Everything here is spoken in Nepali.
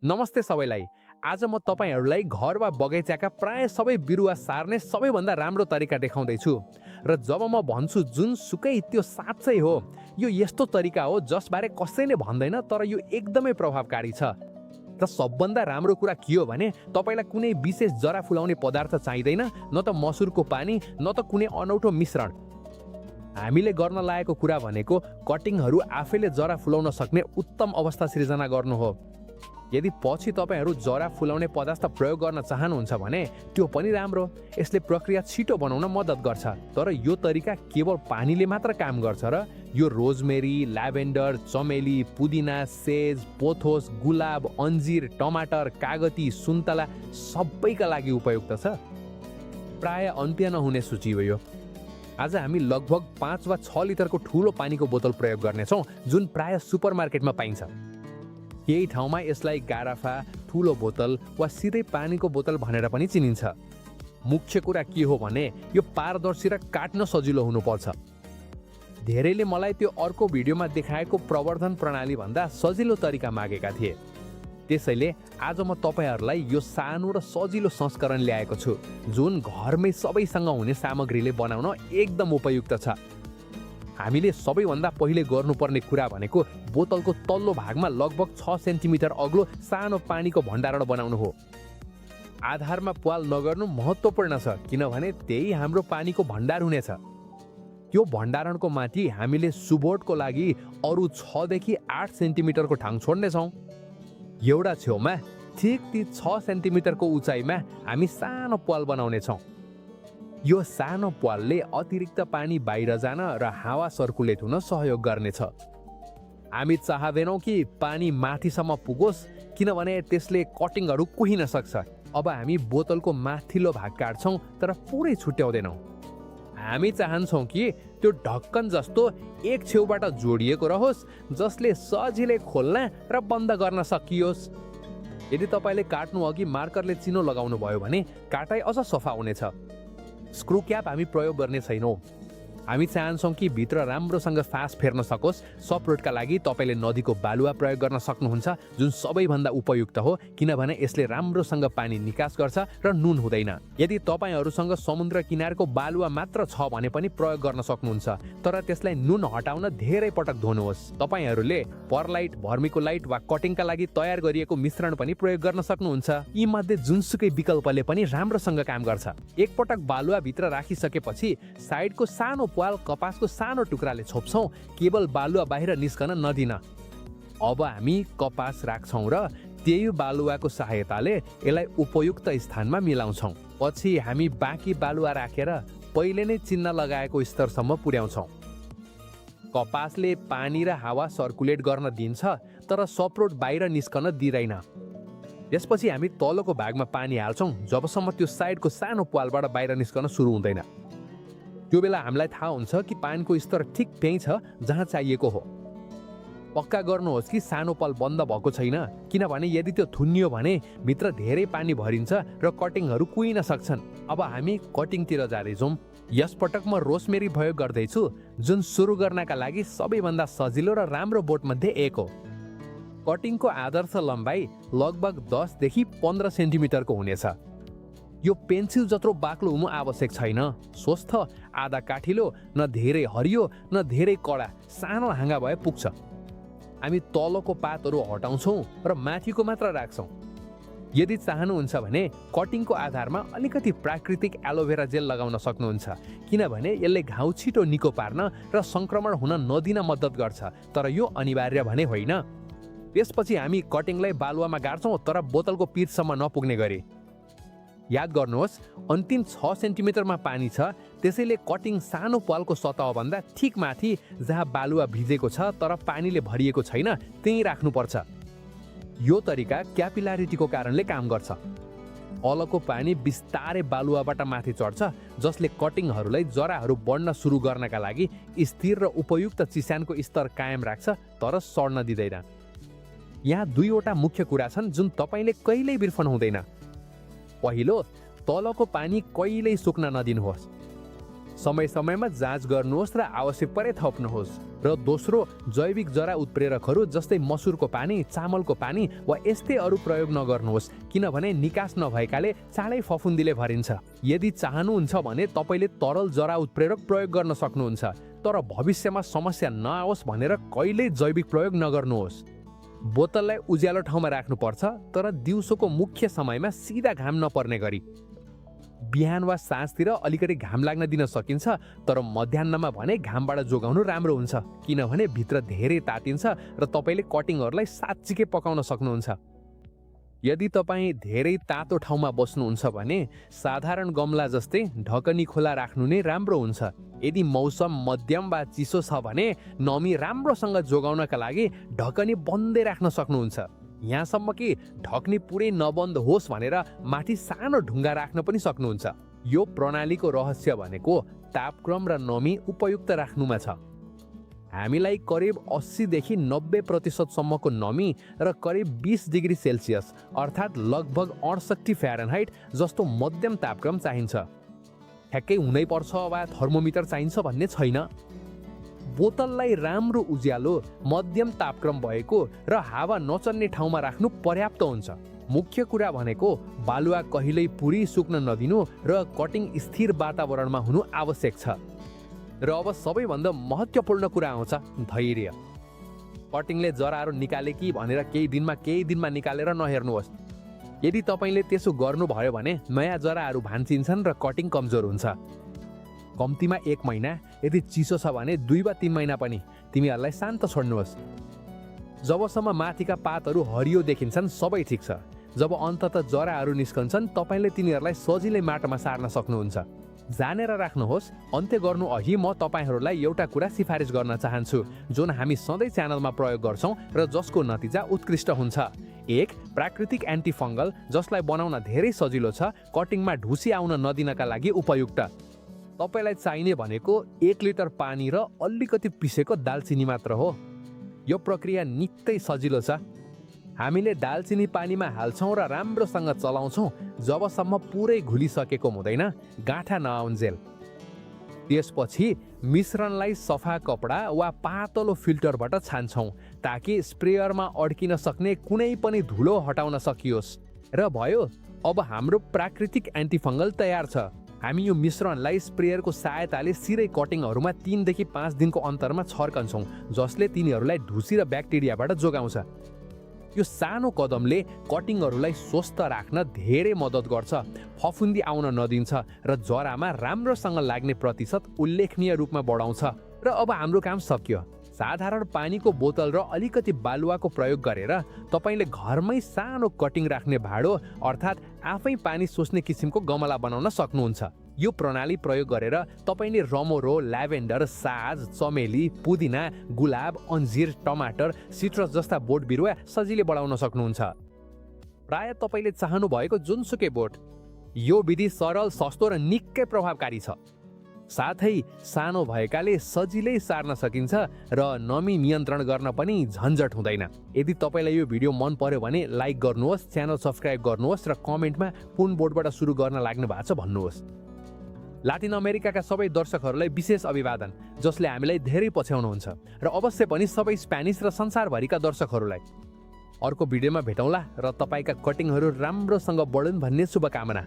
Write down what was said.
नमस्ते सबैलाई। आज म तपाईहरूलाई घर वा बगैँचाका प्राय सबै बिरुवा सार्ने सबैभन्दा राम्रो तरिका देखाउँदैछु। र जब म भन्छु जुनसुकै त्यो साँच्चै हो। यो यस्तो तरिका हो जसबारे कसैले भन्दैन तर यो एकदमै प्रभावकारी छ। र सबभन्दा राम्रो कुरा के हो भने तपाईलाई कुनै विशेष जरा फुलाउने पदार्थ चाहिँदैन, न त मसुरको पानी, न त कुनै अनौठो मिश्रण। हामीले गर्न लागेको कुरा भनेको कटिङहरू आफैले जरा फुलाउन सक्ने उत्तम अवस्था सृजना गर्नु हो। यदि पछि तपाईहरू जरा फुलाउने पदार्थ प्रयोग गर्न चाहनुहुन्छ भने त्यो पनि राम्रो। यसले प्रक्रिया छिटो बनाउन मद्दत गर्छ। तर यो तरिका केवल पानीले मात्र काम गर्छ र यो रोजमेरी, ल्याभेन्डर, चमेली, पुदिना, सेज, पोथोस, गुलाब, अन्जिर, टमाटर, कागती, सुन्तला सबैका लागि उपयुक्त छ। प्राय अन्त्य नहुने सूची हो यो। आज हामी लगभग 5 वा 6 लिटरको ठुलो पानीको बोतल प्रयोग गर्नेछौँ, जुन प्राय सुपरमार्केटमा पाइन्छ। यही ठाउँमा यसलाई गाराफा, ठुलो बोतल वा सिधै पानीको बोतल भनेर पनि चिनिन्छ। मुख्य कुरा के हो भने यो पारदर्शी र काट्न सजिलो हुनुपर्छ। धेरैले मलाई त्यो अर्को भिडियोमा देखाएको प्रवर्धन प्रणाली भन्दा सजिलो तरिका मागेका थिए। त्यसैले आज म तपाईहरूलाई यो सानो र सजिलो संस्करण ल्याएको छु, जुन घरमै सबैसँग हुने सामग्रीले बनाउन एकदम उपयुक्त छ। हामीले सबैभन्दा पहिले गर्नुपर्ने कुरा भनेको बोतलको तल्लो भागमा लगभग 6 सेन्टिमिटर अग्लो सानो पानीको भण्डारण बनाउनु हो। आधारमा प्वाल नगर्नु महत्त्वपूर्ण छ, किनभने त्यही हाम्रो पानीको भण्डार हुनेछ। त्यो भण्डारणको माथि हामीले सुबोर्डको लागि अरू 6 देखि 8 सेन्टिमिटरको ठाउँ छोड्नेछौँ। एउटा छेउमा ठिक ती 6 सेन्टिमिटरको उचाइमा हामी सानो प्वाल बनाउनेछौँ। यो सानो प्वालले अतिरिक्त पानी बाहिर जान र हावा सर्कुलेट हुन सहयोग गर्नेछ। हामी चाहँदैनौँ कि पानी माथिसम्म पुगोस्, किनभने त्यसले कटिङहरू कुहिन सक्छ। अब हामी बोतलको माथिल्लो भाग काट्छौँ तर पुरै छुट्याउँदैनौँ। हामी चाहन्छौँ कि त्यो ढक्कन जस्तो एक छेउबाट जोडिएको रहोस्, जसले सजिलै खोल्न र बन्द गर्न सकियोस्। यदि तपाईँले काट्नु अघि मार्करले चिनो लगाउनु भयो भने काटाइ अझ सफा हुनेछ। स्क्रु क्याप हामी प्रयोग गर्ने छैनौँ। हामी चाहन्छौँ कि भित्र राम्रोसँग फास फेर्न सकोस्। सपोर्टका लागि तपाईँले नदीको बालुवा प्रयोग गर्न सक्नुहुन्छ, जुन सबैभन्दा उपयुक्त हो, किनभने यसले राम्रोसँग पानी निकास गर्छ र नुन हुँदैन। यदि तपाईँहरूसँग समुद्र किनारको बालुवा मात्र छ भने पनि प्रयोग गर्न सक्नुहुन्छ, तर त्यसलाई नुन हटाउन धेरै पटक धुनुहोस्। तपाईँहरूले परलाइट, भर्मिकोलाइट वा कटिङका लागि तयार गरिएको मिश्रण पनि प्रयोग गर्न सक्नुहुन्छ। यी मध्ये जुनसुकै विकल्पले पनि राम्रोसँग काम गर्छ। एकपटक बालुवा भित्र राखिसकेपछि साइडको सानो प्वाल कपासको सानो टुक्राले छोप्छौँ, केवल बालुवा बाहिर निस्कन नदिन। अब हामी कपास राख्छौँ र त्यही बालुवाको सहायताले यसलाई उपयुक्त स्थानमा मिलाउँछौँ। पछि हामी बाँकी बालुवा राखेर पहिले नै चिन्ह लगाएको स्तरसम्म पुर्याउँछौँ। कपासले पानी र हावा सर्कुलेट गर्न दिन्छ, तर सप्रोट बाहिर निस्कन दिँदैन। त्यसपछि हामी तलको भागमा पानी हाल्छौँ जबसम्म त्यो साइडको सानो प्वालबाट बाहिर निस्कन सुरु हुँदैन। त्यो बेला हामीलाई थाहा हुन्छ कि पानीको स्तर ठिक त्यही छ जहाँ चाहिएको हो। पक्का गर्नुहोस् कि सानो प्वाल बन्द भएको छैन, किनभने यदि त्यो थुनियो भने भित्र धेरै पानी भरिन्छ र कटिङहरू कुहिन सक्छन्। अब हामी कटिङतिर जाँदैछौँ। यसपटक म रोजमेरी प्रयोग गर्दैछु, जुन सुरु गर्नका लागि सबैभन्दा सजिलो र राम्रो बोटमध्ये एक हो। कटिङको आदर्श लम्बाइ लगभग 10 देखि 15 सेन्टिमिटरको हुनेछ। यो पेन्सिल जत्रो बाक्लो हुनु आवश्यक छैन। स्वस्थ, आधा काठिलो, न धेरै हरियो न धेरै कडा, सानो हाँगा भए पुग्छ। हामी तलको पातहरू हटाउँछौँ र माथिको मात्र राख्छौँ। यदि चाहनुहुन्छ भने कटिङको आधारमा अलिकति प्राकृतिक एलोभेरा जेल लगाउन सक्नुहुन्छ, किनभने यसले घाउ छिटो निको पार्न र सङ्क्रमण हुन नदिन मद्दत गर्छ, तर यो अनिवार्य भने होइन। त्यसपछि हामी कटिङलाई बालुवामा गाड्छौँ, तर बोतलको पिठसम्म नपुग्ने गरी। याद गर्नुहोस्, अन्तिम 6 सेन्टिमिटरमा पानी छ, त्यसैले कटिङ सानो प्वालको सतहभन्दा ठिक माथि जहाँ बालुवा भिजेको छ तर पानीले भरिएको छैन त्यहीँ राख्नुपर्छ। यो तरिका क्यापिलारिटीको कारणले काम गर्छ। अलको पानी बिस्तारै बालुवाबाट माथि चढ्छ, जसले कटिङहरूलाई जराहरू बढ्न सुरु गर्नका लागि स्थिर र उपयुक्त चिस्यानको स्तर कायम राख्छ, तर सड्न दिँदैन। यहाँ दुईवटा मुख्य कुरा छन् जुन तपाईँले कहिल्यै बिर्फन हुँदैन। पहिलो, तलको पानी कहिल्यै सुक्न नदिनुहोस्। समय समयमा जाँच गर्नुहोस् र आवश्यक परे थप्नुहोस्। र दोस्रो, जैविक जरा उत्प्रेरकहरू जस्तै मसुरको पानी, चामलको पानी वा यस्तै अरू प्रयोग नगर्नुहोस्, किनभने निकास नभएकाले चाँडै फफुन्दीले भरिन्छ। यदि चाहनुहुन्छ भने तपाईँले तरल जरा उत्प्रेरक प्रयोग गर्न सक्नुहुन्छ, तर भविष्यमा समस्या नआओस् भनेर कहिल्यै जैविक प्रयोग नगर्नुहोस्। बोतललाई उज्यालो ठाउँमा राख्नुपर्छ, तर दिउँसोको मुख्य समयमा सिधा घाम नपर्ने गरी। बिहान वा साँझतिर अलिकति घाम लाग्न दिन सकिन्छ, तर मध्याहमा भने घामबाट जोगाउनु राम्रो हुन्छ, किनभने भित्र धेरै तातिन्छ र तपाईँले कटिङहरूलाई साँच्चीकै पकाउन सक्नुहुन्छ। यदि तपाईँ धेरै तातो ठाउँमा बस्नुहुन्छ भने साधारण गमला जस्तै ढकनी खोला राख्नु नै राम्रो हुन्छ। यदि मौसम मध्यम वा चिसो छ भने नमी राम्रोसँग जोगाउनका लागि ढकनी बन्दै राख्न सक्नुहुन्छ। यहाँसम्म कि ढकनी पुरै नबन्द होस् भनेर माथि सानो ढुङ्गा राख्न पनि सक्नुहुन्छ। यो प्रणालीको रहस्य भनेको तापक्रम र नमी उपयुक्त राख्नुमा छ। हामीलाई करिब 80 देखि 90% सम्मको नमी र करिब 20 डिग्री सेल्सियस अर्थात् लगभग 68 फ्यारेनहाइट जस्तो मध्यम तापक्रम चाहिन्छ। ठ्याक्कै हुनै पर्छ वा थर्मोमिटर चाहिन्छ भन्ने छैन। बोतललाई राम्रो उज्यालो, मध्यम तापक्रम भएको र हावा नचल्ने ठाउँमा राख्नु पर्याप्त हुन्छ। मुख्य कुरा भनेको बालुवा कहिल्यै पुरी सुक्न नदिनु र कटिङ स्थिर वातावरणमा हुनु आवश्यक छ। र अब सबैभन्दा महत्त्वपूर्ण कुरा आउँछ धैर्य। कटिङले जराहरू निकाले कि भनेर केही दिनमा निकालेर नहेर्नुहोस्। यदि तपाईँले त्यसो गर्नुभयो भने नयाँ जराहरू भान्चिन्छन् र कटिङ कमजोर हुन्छ। कम्तीमा 1 महिना, यदि चिसो छ भने 2 वा 3 महिना पनि तिमीहरूलाई शान्त छोड्नुहोस्। जबसम्म माथिका पातहरू हरियो देखिन्छन् सबै ठिक छ। जब अन्ततः जराहरू निस्कन्छन् तपाईँले तिनीहरूलाई सजिलै माटोमा सार्न सक्नुहुन्छ। जानेर राख्नुहोस्, अन्त्य गर्नु अघि म तपाईँहरूलाई एउटा कुरा सिफारिस गर्न चाहन्छु जुन हामी सधैँ च्यानलमा प्रयोग गर्छौँ र जसको नतिजा उत्कृष्ट हुन्छ। 1. प्राकृतिक एन्टिफङ्गल जसलाई बनाउन धेरै सजिलो छ, कटिङमा ढुसी आउन नदिनका लागि उपयुक्त। तपाईँलाई चाहिने भनेको 1 लिटर पानी र अलिकति पिसेको दालचिनी मात्र हो। यो प्रक्रिया निकै सजिलो छ। हामीले दालचिनी पानीमा हाल्छौँ र राम्रोसँग चलाउँछौँ जबसम्म पुरै घुलिसकेको हुँदैन, गाँठा नआउन्जेल। त्यसपछि मिश्रणलाई सफा कपडा वा पातलो फिल्टरबाट छान्छौँ ताकि स्प्रेयरमा अड्किन सक्ने कुनै पनि धुलो हटाउन सकियोस्। र भयो, अब हाम्रो प्राकृतिक एन्टिफङ्गल तयार छ। हामी यो मिश्रणलाई स्प्रेयरको सहायताले सिधै कटिङहरूमा 3 देखि 5 दिनको अन्तरमा छर्कन्छौँ, जसले तिनीहरूलाई ढुसी र ब्याक्टेरियाबाट जोगाउँछ। यो सानो कदमले कटिङहरूलाई स्वस्थ राख्न धेरै मद्दत गर्छ, फफुन्दी आउन नदिन्छ र जरामा राम्रोसँग लाग्ने प्रतिशत उल्लेखनीय रूपमा बढाउँछ। र अब हाम्रो काम सकियो। साधारण पानीको बोतल र अलिकति बालुवाको प्रयोग गरेर तपाईँले घरमै सानो कटिङ राख्ने भाँडो अर्थात् आफै पानी सोच्ने किसिमको गमला बनाउन सक्नुहुन्छ। यो प्रणाली प्रयोग गरेर तपाईँले रमोरो, ल्याभेन्डर, साज, चमेली, पुदिना, गुलाब, अन्जिर, टमाटर, सिट्रस जस्ता बोट बिरुवा सजिलै बढाउन सक्नुहुन्छ। प्राय तपाईँले चाहनु भएको जुनसुकै बोट। यो विधि सरल, सस्तो र निकै प्रभावकारी छ। साथै सानो भएकाले सजिलै सार्न सकिन्छ र नमी नियन्त्रण गर्न पनि झन्झट हुँदैन। यदि तपाईँलाई यो भिडियो मन पर्यो भने लाइक गर्नुहोस्, च्यानल सब्स्क्राइब गर्नुहोस् र कमेन्टमा कुन बोर्डबाट सुरु गर्न लाग्नु भएको छ भन्नुहोस्। लाटिन अमेरिकाका सबै दर्शकहरूलाई विशेष अभिवादन जसले हामीलाई धेरै पछ्याउनुहुन्छ, र अवश्य पनि सबै स्पेनिस र संसारभरिका दर्शकहरूलाई। अर्को भिडियोमा भेटौँला र तपाईँका कटिङहरू राम्रोसँग बढुन् भन्ने शुभकामना।